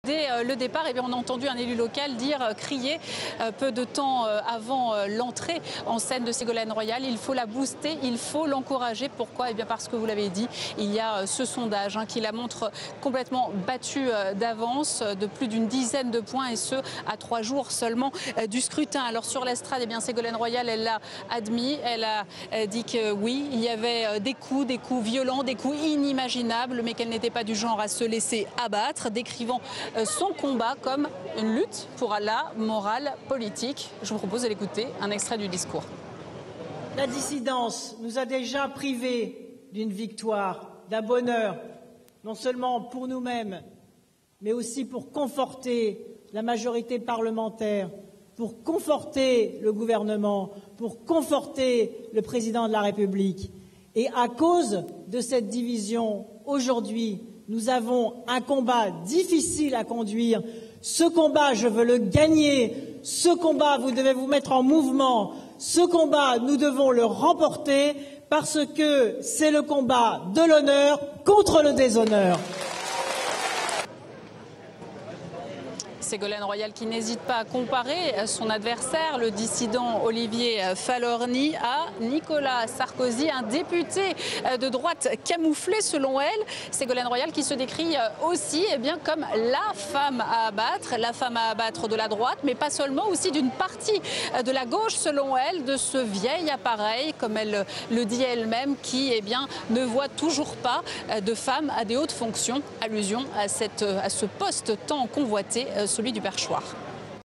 Dès le départ, on a entendu un élu local crier peu de temps avant l'entrée en scène de Ségolène Royal. Il faut la booster, il faut l'encourager. Pourquoi? Parce que vous l'avez dit, il y a ce sondage qui la montre complètement battue d'avance de plus d'une dizaine de points, et ce à 3 jours seulement du scrutin. Alors sur l'estrade, Ségolène Royal, elle l'a admis, elle a dit que oui, il y avait des coups violents, des coups inimaginables, mais qu'elle n'était pas du genre à se laisser abattre, décrivant son combat comme une lutte pour la morale politique. Je vous propose de l'écouter, un extrait du discours. La dissidence nous a déjà privés d'une victoire, d'un bonheur, non seulement pour nous-mêmes, mais aussi pour conforter la majorité parlementaire, pour conforter le gouvernement, pour conforter le président de la République. Et à cause de cette division, aujourd'hui, nous avons un combat difficile à conduire. Ce combat, je veux le gagner. Ce combat, vous devez vous mettre en mouvement. Ce combat, nous devons le remporter parce que c'est le combat de l'honneur contre le déshonneur. Ségolène Royal qui n'hésite pas à comparer son adversaire, le dissident Olivier Falorni, à Nicolas Sarkozy, un député de droite camouflé selon elle. Ségolène Royal qui se décrit aussi comme la femme à abattre de la droite, mais pas seulement, aussi d'une partie de la gauche selon elle, de ce vieil appareil, comme elle le dit elle-même, qui ne voit toujours pas de femmes à des hautes fonctions. Allusion à ce poste tant convoité, celui du perchoir.